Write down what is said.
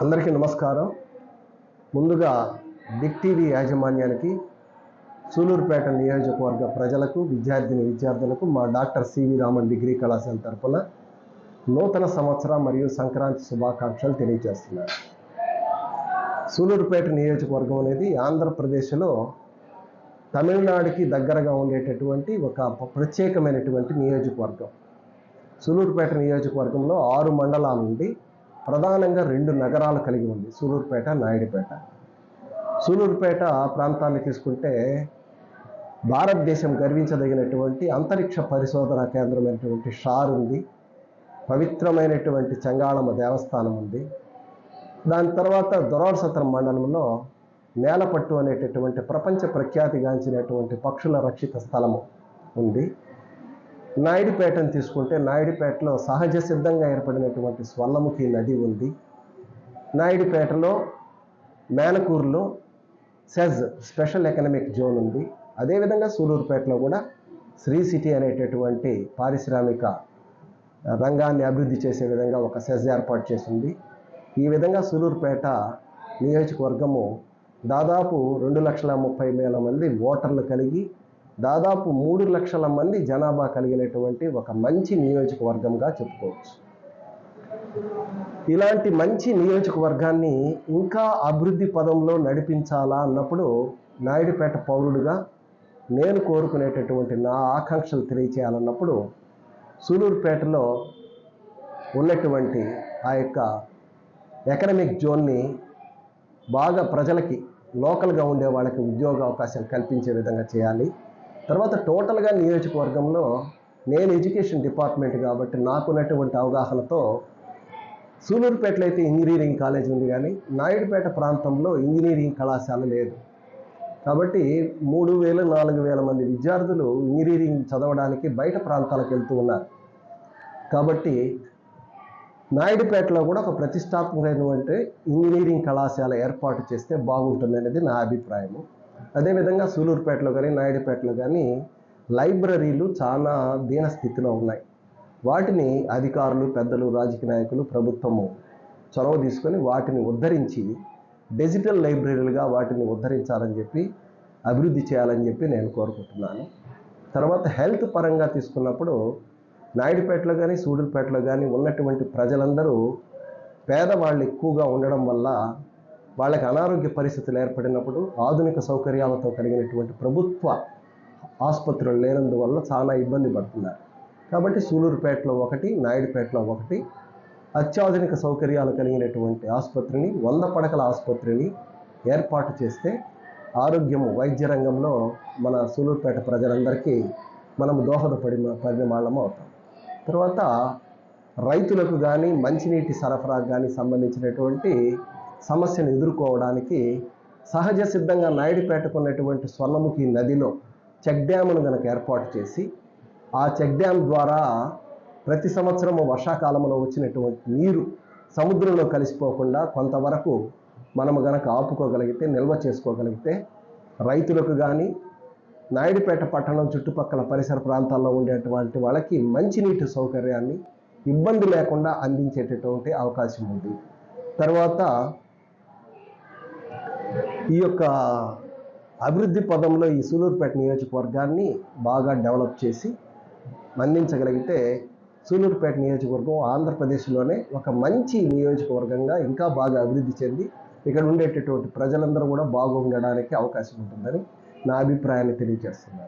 అందరికీ నమస్కారం. ముందుగా బిగ్ టీవీ యాజమాన్యానికి, సూలూరుపేట నియోజకవర్గ ప్రజలకు, విద్యార్థులకు మా డాక్టర్ సివి రామన్ డిగ్రీ కళాశాల తరపున నూతన సంవత్సర మరియు సంక్రాంతి శుభాకాంక్షలు తెలియజేస్తున్నారు. సూలూరుపేట నియోజకవర్గం అనేది ఆంధ్రప్రదేశ్లో తమిళనాడుకి దగ్గరగా ఉండేటటువంటి ఒక ప్రత్యేకమైనటువంటి నియోజకవర్గం. సూలూరుపేట నియోజకవర్గంలో 6 మండలాలు ఉండి ప్రధానంగా 2 నగరాలు కలిగి ఉంది, సూలూరుపేట, నాయుడుపేట. సూలూరుపేట ప్రాంతాన్ని తీసుకుంటే భారతదేశం గర్వించదగినటువంటి అంతరిక్ష పరిశోధన కేంద్రమైనటువంటి షార్ ఉంది, పవిత్రమైనటువంటి చెంగాళమ్మ దేవస్థానం ఉంది. దాని తర్వాత దొరవసత్రం మండలంలో నేలపట్టు అనేటటువంటి ప్రపంచ ప్రఖ్యాతిగాంచినటువంటి పక్షుల రక్షిత స్థలము ఉంది. నాయుడుపేటను తీసుకుంటే నాయుడుపేటలో సహజ సిద్ధంగా ఏర్పడినటువంటి స్వర్ణముఖి నది ఉంది. నాయుడుపేటలో మేనకూరులో సెజ్ స్పెషల్ ఎకనామిక్ జోన్ ఉంది. అదేవిధంగా సూలూరుపేటలో కూడా శ్రీ సిటీ అనేటటువంటి పారిశ్రామిక రంగాన్ని అభివృద్ధి చేసే విధంగా ఒక సెజ్ ఏర్పాటు చేసింది. ఈ విధంగా సూలూరుపేట నియోజకవర్గము దాదాపు 2,30,000 మంది ఓటర్లు కలిగి దాదాపు 3 లక్షల మంది జనాభా కలిగినటువంటి ఒక మంచి నియోజకవర్గంగా చెప్పుకోవచ్చు. ఇలాంటి మంచి నియోజకవర్గాన్ని ఇంకా అభివృద్ధి పదంలో నడిపించాలా అన్నప్పుడు నాయుడుపేట పౌరుడుగా నేను కోరుకునేటటువంటి నా ఆకాంక్షలు తెలియచేయాలన్నప్పుడు సూలూరుపేటలో ఉన్నటువంటి ఆ యొక్క ఎకనామిక్ జోన్ని బాగా ప్రజలకి, లోకల్గా ఉండే వాళ్ళకి ఉద్యోగ అవకాశాలు కల్పించే విధంగా చేయాలి. తర్వాత టోటల్గా నియోజకవర్గంలో నేను ఎడ్యుకేషన్ డిపార్ట్మెంట్ కాబట్టి నాకున్నటువంటి అవగాహనతో సూలూరుపేటలో అయితే ఇంజనీరింగ్ కాలేజ్ ఉంది, కానీ నాయుడుపేట ప్రాంతంలో ఇంజనీరింగ్ కళాశాల లేదు. కాబట్టి 3,000-4,000 మంది విద్యార్థులు ఇంజనీరింగ్ చదవడానికి బయట ప్రాంతాలకు వెళ్తూ ఉన్నారు. కాబట్టి నాయుడుపేటలో కూడా ఒక ప్రతిష్టాత్మకమైనటువంటి ఇంజనీరింగ్ కళాశాల ఏర్పాటు చేస్తే బాగుంటుంది అనేది నా అభిప్రాయము. అదేవిధంగా సూలూరుపేటలో కానీ నాయుడుపేటలో కానీ లైబ్రరీలు చాలా దీనస్థితిలో ఉన్నాయి. వాటిని అధికారులు, పెద్దలు, రాజకీయ నాయకులు, ప్రభుత్వము చొరవ తీసుకొని వాటిని ఉద్ధరించి డిజిటల్ లైబ్రరీలుగా వాటిని ఉద్ధరించాలని చెప్పి, అభివృద్ధి చేయాలని చెప్పి నేను కోరుకుంటున్నాను. తర్వాత హెల్త్ పరంగా తీసుకున్నప్పుడు నాయుడుపేటలో కానీ సూలూరుపేటలో కానీ ఉన్నటువంటి ప్రజలందరూ పేదవాళ్ళు ఎక్కువగా ఉండడం వల్ల వాళ్ళకి అనారోగ్య పరిస్థితులు ఏర్పడినప్పుడు ఆధునిక సౌకర్యాలతో కలిగినటువంటి ప్రభుత్వ ఆసుపత్రులు లేనందువల్ల చాలా ఇబ్బంది పడుతున్నారు. కాబట్టి సూలూరుపేటలో ఒకటి, నాయుడుపేటలో ఒకటి అత్యాధునిక సౌకర్యాలు కలిగినటువంటి ఆసుపత్రిని, 100 పడకల ఆసుపత్రిని ఏర్పాటు చేస్తే ఆరోగ్యము, వైద్య రంగంలో మన సూలూరుపేట ప్రజలందరికీ మనము దోహదపడిన వాళ్ళము అవుతాం. తర్వాత రైతులకు కానీ మంచినీటి సరఫరాకు కానీ సంబంధించినటువంటి సమస్యను ఎదుర్కోవడానికి సహజ సిద్ధంగా నాయుడుపేటకు ఉన్నటువంటి స్వర్ణముఖి నదిలో చెక్ డ్యామును కనుక ఏర్పాటు చేసి ఆ చెక్ డ్యామ్ ద్వారా ప్రతి సంవత్సరము వర్షాకాలంలో వచ్చినటువంటి నీరు సముద్రంలో కలిసిపోకుండా కొంతవరకు మనము గనక ఆపుకోగలిగితే, నిల్వ చేసుకోగలిగితే రైతులకు కానీ నాయుడుపేట పట్టణం చుట్టుపక్కల పరిసర ప్రాంతాల్లో ఉండేటువంటి వాళ్ళకి మంచినీటి సౌకర్యాన్ని ఇబ్బంది లేకుండా అందించేటటువంటి అవకాశం ఉంది. తర్వాత ఈ యొక్క అభివృద్ధి పదంలో ఈ సూలూరుపేట నియోజకవర్గాన్ని బాగా డెవలప్ చేసి అందించగలిగితే సూలూరుపేట నియోజకవర్గం ఆంధ్రప్రదేశ్లోనే ఒక మంచి నియోజకవర్గంగా ఇంకా బాగా అభివృద్ధి చెంది ఇక్కడ ఉండేటటువంటి ప్రజలందరూ కూడా బాగుండడానికి అవకాశం ఉంటుందని నా అభిప్రాయాన్ని తెలియజేస్తున్నాను.